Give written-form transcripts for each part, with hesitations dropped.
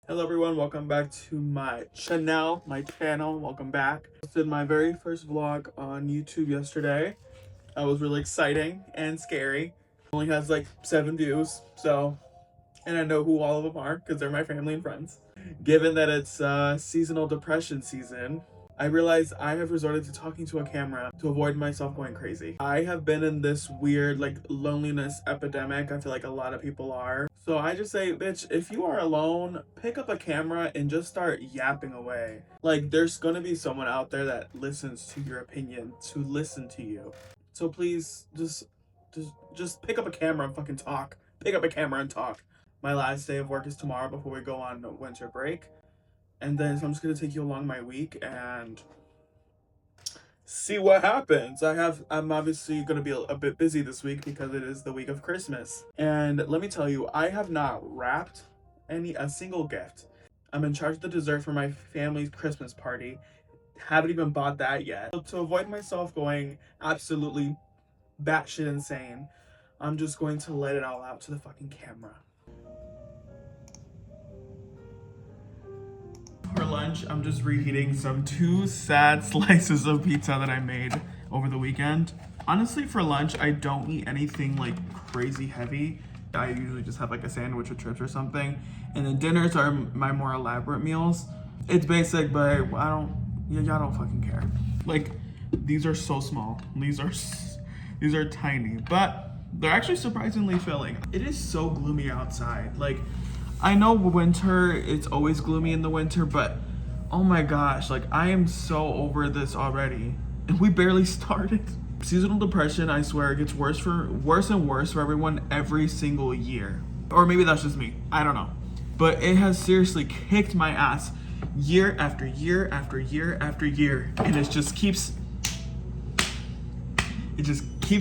Hello everyone, welcome back to my channel, welcome back. I posted my very first vlog on YouTube yesterday. That was really exciting and scary. Only has like 7 views, and I know who all of them are because they're my family and friends. Given that it's seasonal depression season, I realized I have resorted to talking to a camera to avoid myself going crazy. I have been in this weird like loneliness epidemic. I feel like a lot of people are. So I just say, bitch, if you are alone, pick up a camera and just start yapping away. Like there's gonna be someone out there that listens to your opinion, to listen to you. So please just pick up a camera and fucking talk. Pick up a camera and talk. My last day of work is tomorrow before we go on winter break. And then so I'm just gonna take you along my week and see what happens. I'm obviously gonna be a bit busy this week because it is the week of Christmas. And let me tell you, I have not wrapped a single gift. I'm in charge of the dessert for my family's Christmas party. Haven't even bought that yet. So to avoid myself going absolutely batshit insane, I'm just going to let it all out to the fucking camera. For lunch, I'm just reheating some 2 sad slices of pizza that I made over the weekend. Honestly, for lunch, I don't eat anything like crazy heavy. I usually just have like a sandwich with chips or something. And then dinners are my more elaborate meals. It's basic, but y'all don't fucking care. Like, these are so small. These are tiny, but they're actually surprisingly filling. It is so gloomy outside. Like, I know winter, it's always gloomy in the winter, but oh my gosh, like I am so over this already. And we barely started. Seasonal depression, I swear, it gets worse and worse for everyone every single year. Or maybe that's just me. I don't know. But it has seriously kicked my ass year after year after year after year. And it just keeps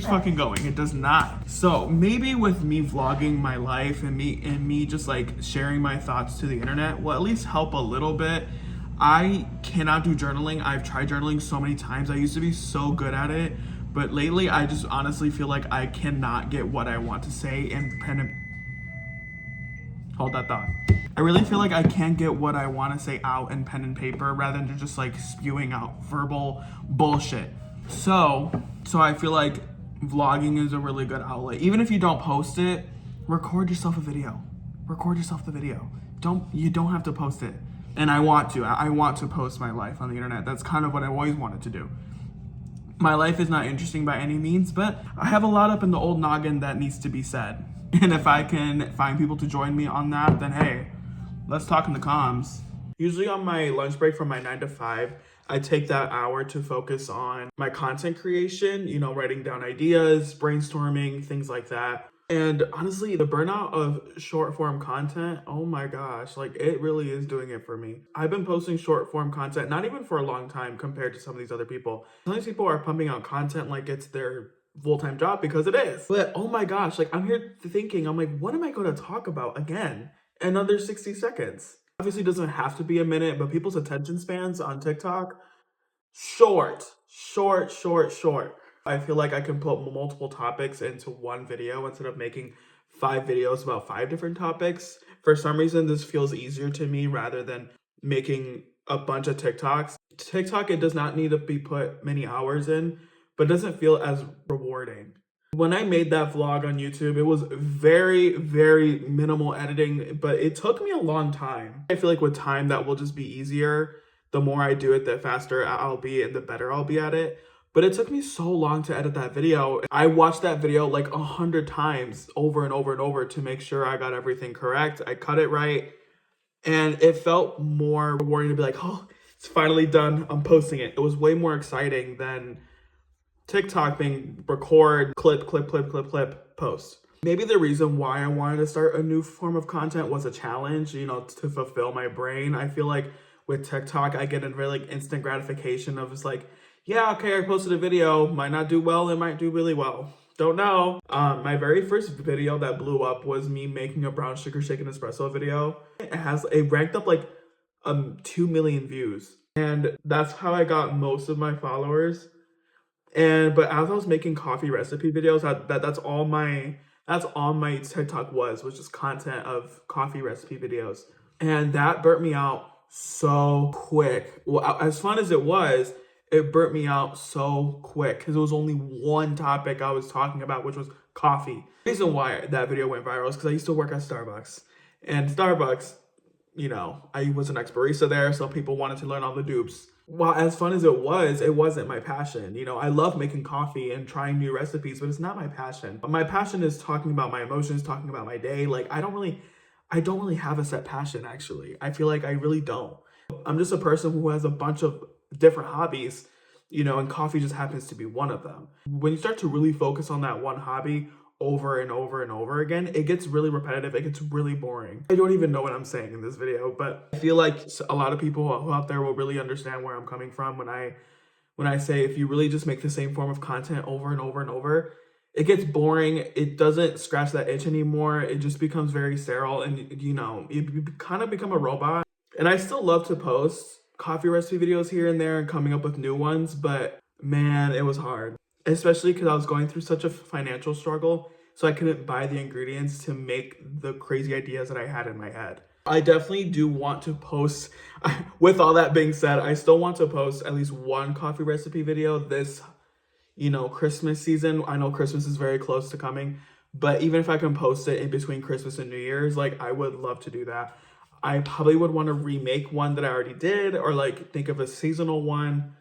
fucking going. It does not. So maybe with me vlogging my life and me just like sharing my thoughts to the internet will at least help a little bit. I cannot do journaling. I've tried journaling so many times. I used to be so good at it, but lately I just honestly feel like I cannot get what I want to say in pen and hold that thought. I really feel like I can't get what I want to say out in pen and paper rather than just like spewing out verbal bullshit. So I feel like vlogging is a really good outlet. Even if you don't post it, record yourself a video. Record yourself the video. You don't have to post it. And I want to post my life on the internet. That's kind of what I always wanted to do. My life is not interesting by any means, but I have a lot up in the old noggin that needs to be said. And if I can find people to join me on that, then hey, let's talk in the comms. Usually on my lunch break from my 9 to 5, I take that hour to focus on my content creation, writing down ideas, brainstorming, things like that. And honestly, the burnout of short form content, oh my gosh, like it really is doing it for me. I've been posting short form content, not even for a long time compared to some of these other people. Some of these people are pumping out content like it's their full-time job because it is. But oh my gosh, like I'm here thinking, I'm like, what am I going to talk about again? Another 60 seconds. Obviously, it doesn't have to be a minute, but people's attention spans on TikTok, short, short, short, short. I feel like I can put multiple topics into one video instead of making 5 videos about 5 different topics. For some reason, this feels easier to me rather than making a bunch of TikToks. TikTok, it does not need to be put many hours in, but it doesn't feel as rewarding. When I made that vlog on YouTube, it was very, very minimal editing, but it took me a long time. I feel like with time, that will just be easier. The more I do it, the faster I'll be and the better I'll be at it. But it took me so long to edit that video. I watched that video like 100 times over and over and over to make sure I got everything correct. I cut it right. And it felt more rewarding to be like, oh, it's finally done. I'm posting it. It was way more exciting than TikTok being record, clip, post. Maybe the reason why I wanted to start a new form of content was a challenge, to fulfill my brain. I feel like with TikTok, I get a really instant gratification of just like, yeah, okay, I posted a video, might not do well, it might do really well. Don't know. My very first video that blew up was me making a brown sugar shaken espresso video. It ranked up like 2 million views. And that's how I got most of my followers. But as I was making coffee recipe videos, that's all my TikTok was just content of coffee recipe videos. And that burnt me out so quick. Well, as fun as it burnt me out so quick because it was only one topic I was talking about, which was coffee. The reason why that video went viral is because I used to work at Starbucks. And Starbucks, you know, I was an ex-barista there, so people wanted to learn all the dupes. While as fun as it wasn't my passion. You know, I love making coffee and trying new recipes, but it's not my passion. My passion is talking about my emotions, talking about my day. Like, I don't really have a set passion, actually. I feel like I really don't. I'm just a person who has a bunch of different hobbies, you know, and coffee just happens to be one of them. When you start to really focus on that one hobby over and over and over again, it gets really repetitive. It gets really boring. I don't even know what I'm saying in this video, but I feel like a lot of people out there will really understand where I'm coming from when I say if you really just make the same form of content over and over and over, it gets boring. It doesn't scratch that itch anymore. It just becomes very sterile, and you know, you kind of become a robot. And I still love to post coffee recipe videos here and there and coming up with new ones, but man, it was hard. Especially because I was going through such a financial struggle, so I couldn't buy the ingredients to make the crazy ideas that I had in my head. I definitely do want to post, with all that being said, I still want to post at least one coffee recipe video this, you know, Christmas season. I know Christmas is very close to coming, but even if I can post it in between Christmas and New Year's, like, I would love to do that. I probably would want to remake one that I already did, or like think of a seasonal one,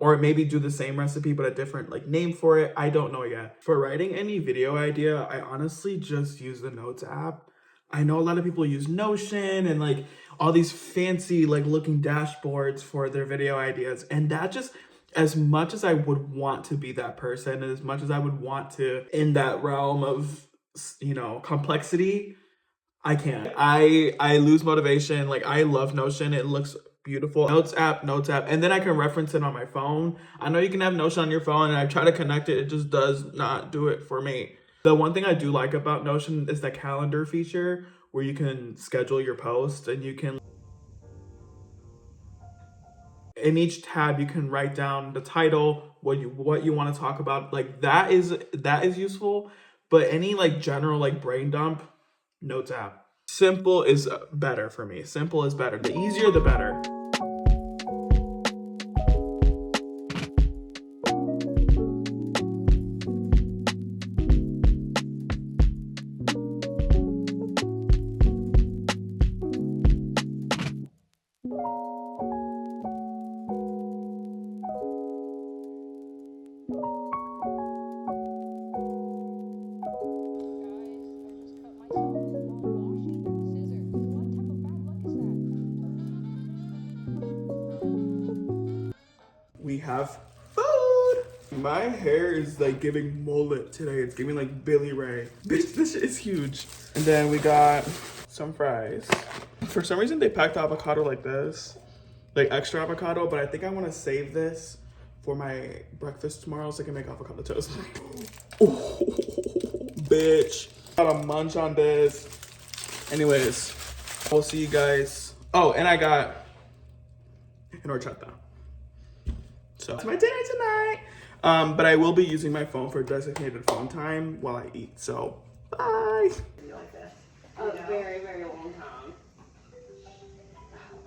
or maybe do the same recipe but a different like name for it. I don't know yet. For writing any video idea, I honestly just use the Notes app. I know a lot of people use Notion and like all these fancy like looking dashboards for their video ideas, and that just, as much as I would want to be that person and as much as I would want to in that realm of, you know, complexity, I can't. I lose motivation. Like, I love Notion. It looks beautiful. Notes app. And then I can reference it on my phone. I know you can have Notion on your phone, and I try to connect it. It just does not do it for me. The one thing I do like about Notion is the calendar feature where you can schedule your post, and you can, in each tab, you can write down the title, what you want to talk about. Like, that is useful. But any like general like brain dump, Notes app. Simple is better for me. Simple is better. The easier, the better. We have food. My hair is like giving mullet today. It's giving like Billy Ray. Bitch, this shit is huge. And then we got some fries. For some reason, they packed avocado like this, like extra avocado, but I think I want to save this for my breakfast tomorrow so I can make avocado toast. Oh, bitch. Gotta munch on this. Anyways, we'll see you guys. Oh, and I got an horchata. So it's my dinner tonight. But I will be using my phone for designated phone time while I eat. So bye. Like this. A very, very long time.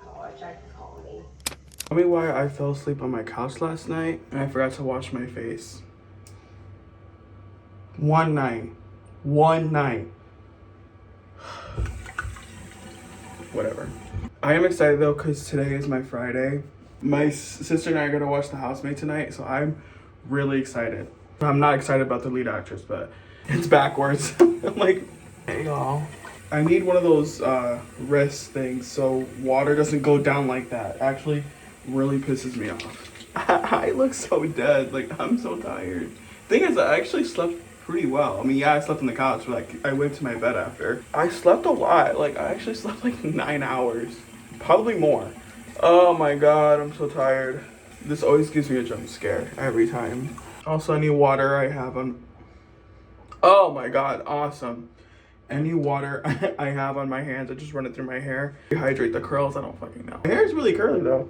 Oh, Jack is calling me. Tell me why I fell asleep on my couch last night and I forgot to wash my face. One night. Whatever. I am excited though because today is my Friday. My sister and I are gonna watch The Housemaid tonight, so I'm really excited. I'm not excited about the lead actress, but it's backwards. I'm like, hey y'all. I need one of those wrist things so water doesn't go down like that. Actually, really pisses me off. I look so dead. Like, I'm so tired. Thing is, I actually slept pretty well. I mean, yeah, I slept on the couch, but like, I went to my bed after. I slept a lot. Like, I actually slept like 9 hours, probably more. Oh my god, I'm so tired. This always gives me a jump scare every time. Also, any water I have on. Oh my god, awesome. Any water I have on my hands, I just run it through my hair. Hydrate the curls, I don't fucking know. My hair is really curly though.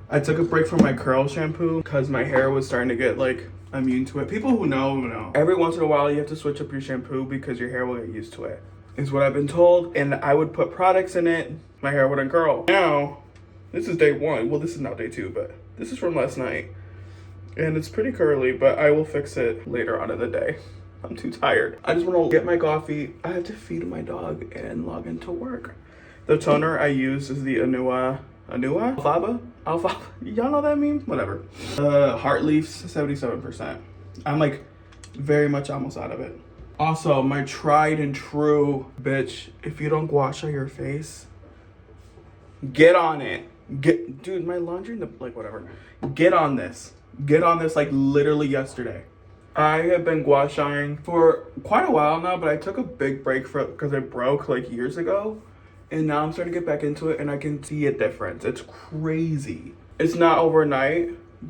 I took a break from my curl shampoo because my hair was starting to get like immune to it. People who know. Every once in a while you have to switch up your shampoo because your hair will get used to it. is what I've been told, and I would put products in it, my hair wouldn't curl. Now, this is day 1. Well, this is now day 2, but this is from last night. And it's pretty curly, but I will fix it later on in the day. I'm too tired. I just want to get my coffee. I have to feed my dog and log into work. The toner I use is the Anua? Alfaba? Y'all know that meme? Whatever. Heart Leafs, 77%. I'm like very much almost out of it. Also, my tried and true, bitch, if you don't gua sha your face, get on it. Dude, my laundry, like whatever. Get on this like literally yesterday. I have been gua shaing for quite a while now, but I took a big break because it broke like years ago. And now I'm starting to get back into it and I can see a difference. It's crazy. It's not overnight,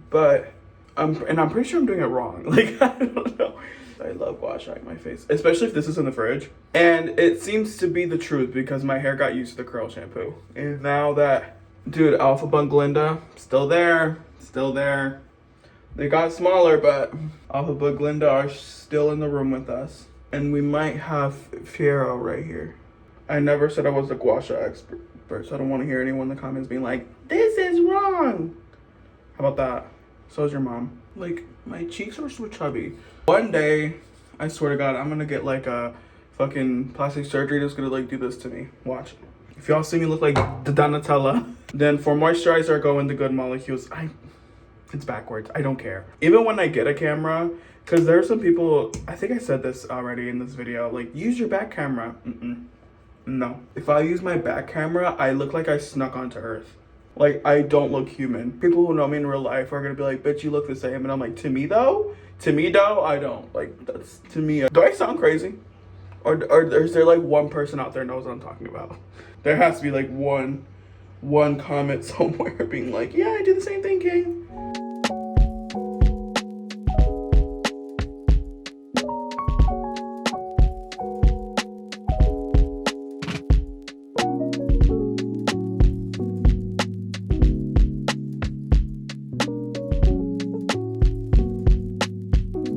but I'm pretty sure I'm doing it wrong. Like, I don't know. I love gua shaing my face, especially if this is in the fridge. And it seems to be the truth because my hair got used to the curl shampoo. And now that, dude, Alpha Glinda, still there. They got smaller, but Alpha Glinda are still in the room with us. And we might have Fiero right here. I never said I was a gua sha expert, so I don't want to hear anyone in the comments being like, this is wrong. How about that? So is your mom. Like, my cheeks are so chubby. One day, I swear to God, I'm gonna get like a fucking plastic surgery that's gonna like do this to me. Watch. If y'all see me look like the Donatella, then for moisturizer, I go into Good Molecules. It's backwards. I don't care. Even when I get a camera, because there are some people, I think I said this already in this video, like, use your back camera. No. If I use my back camera, I look like I snuck onto Earth. Like, I don't look human. People who know me in real life are gonna be like, bitch, you look the same. And I'm like, to me though, I don't. Like, that's, to me, do I sound crazy? Or is there like one person out there knows what I'm talking about? There has to be like one comment somewhere being like, yeah, I do the same thing, King.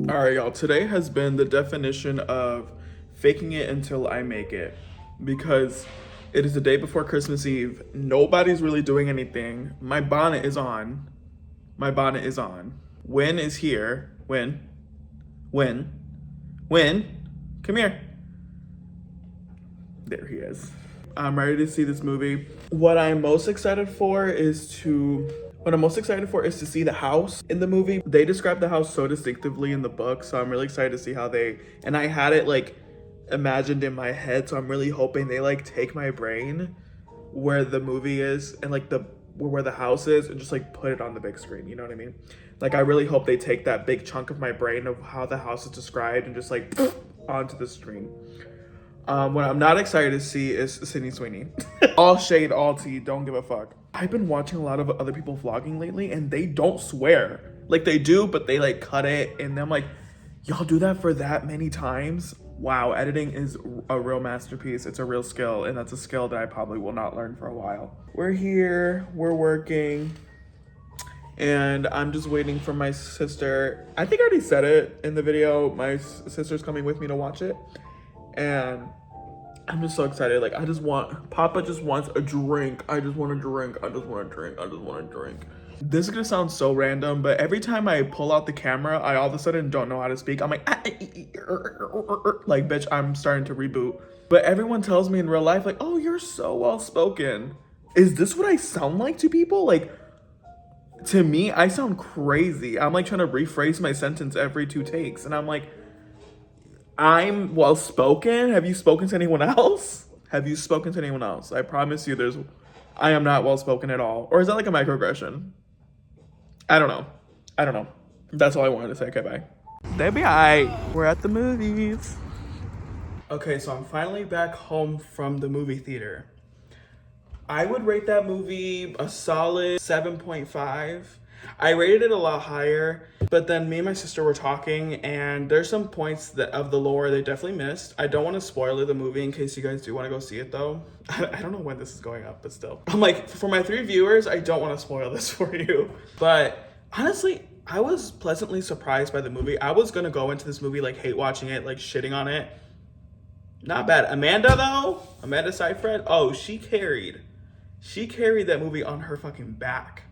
Alright, y'all, today has been the definition of faking it until I make it, because it is the day before Christmas Eve. Nobody's really doing anything. My bonnet is on. Win is here. Win. Come here. There he is. I'm ready to see this movie. What I'm most excited for is to see the house in the movie. They describe the house so distinctively in the book, so I'm really excited to see how and I had it like imagined in my head, so I'm really hoping they like take my brain where the movie is and like where the house is and just like put it on the big screen, you know what I mean? Like, I really hope they take that big chunk of my brain of how the house is described and just like onto the screen. What I'm not excited to see is Sydney Sweeney. All shade, all tea, don't give a fuck. I've been watching a lot of other people vlogging lately and they don't swear. Like, they do, but they like cut it, and I'm like, y'all do that for that many times? Wow, editing is a real masterpiece. It's a real skill, and that's a skill that I probably will not learn for a while. We're here, we're working, and I'm just waiting for my sister. I think I already said it in the video. My sister's coming with me to watch it, and I'm just so excited. Like, Papa just wants a drink. I just want a drink. This is gonna sound so random, but every time I pull out the camera, I all of a sudden don't know how to speak. I'm like, bitch, I'm starting to reboot. But everyone tells me in real life, like, oh, you're so well-spoken. Is this what I sound like to people? Like, to me, I sound crazy. I'm like trying to rephrase my sentence every 2 takes. And I'm like, I'm well-spoken? Have you spoken to anyone else? I promise you I am not well-spoken at all. Or is that like a microaggression? I don't know. That's all I wanted to say. Okay, bye. Baby, we're at the movies. Okay, so I'm finally back home from the movie theater. I would rate that movie a solid 7.5. I rated it a lot higher, but then me and my sister were talking, and there's some points of the lore they definitely missed. I don't want to spoil the movie in case you guys do want to go see it, though. I don't know when this is going up, but still. I'm like, for my 3 viewers, I don't want to spoil this for you. But honestly, I was pleasantly surprised by the movie. I was going to go into this movie, like, hate watching it, like, shitting on it. Not bad. Amanda though, Amanda Seyfried, oh, she carried that movie on her fucking back.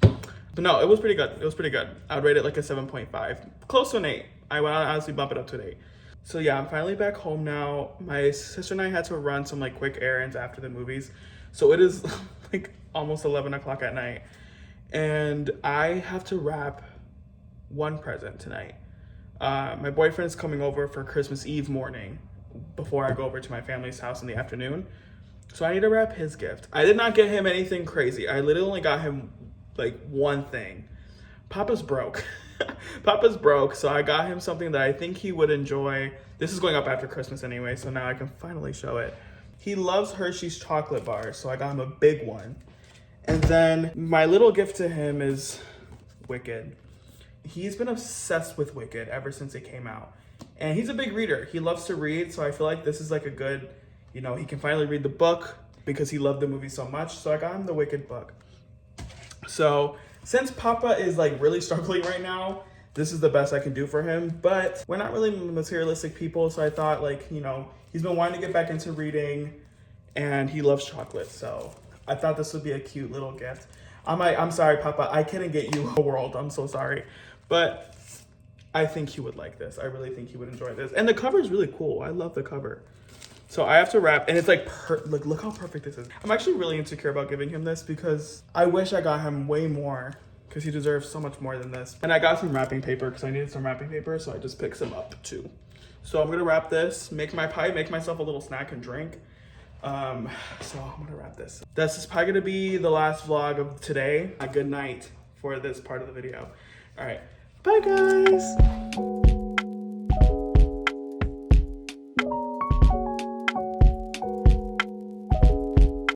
But no, it was pretty good. It was pretty good. I would rate it like a 7.5. Close to an 8. I would honestly bump it up to an 8. So yeah, I'm finally back home now. My sister and I had to run some like quick errands after the movies. So it is like almost 11 o'clock at night. And I have to wrap one present tonight. My boyfriend's coming over for Christmas Eve morning before I go over to my family's house in the afternoon. So I need to wrap his gift. I did not get him anything crazy. I literally only got him like one thing. Papa's broke. Papa's broke, so I got him something that I think he would enjoy. This is going up after Christmas anyway, so now I can finally show it. He loves Hershey's chocolate bars, so I got him a big one. And then my little gift to him is Wicked. He's been obsessed with Wicked ever since it came out. And he's a big reader. He loves to read, so I feel like this is like a good, you know, he can finally read the book because he loved the movie so much. So I got him the Wicked book. So since Papa is like really struggling right now, this is the best I can do for him. But we're not really materialistic people, so I thought like, you know, he's been wanting to get back into reading and he loves chocolate. So I thought this would be a cute little gift. I'm sorry, Papa, I couldn't get you a world. I'm so sorry. But I think he would like this. I really think he would enjoy this. And the cover is really cool. I love the cover. So I have to wrap, and it's like, look how perfect this is. I'm actually really insecure about giving him this because I wish I got him way more because he deserves so much more than this. And I got some wrapping paper because I needed some wrapping paper, so I just picked some up too. So I'm gonna wrap this, make my pie, make myself a little snack and drink. So I'm gonna wrap this. This is probably gonna be the last vlog of today. A good night for this part of the video. All right, bye guys.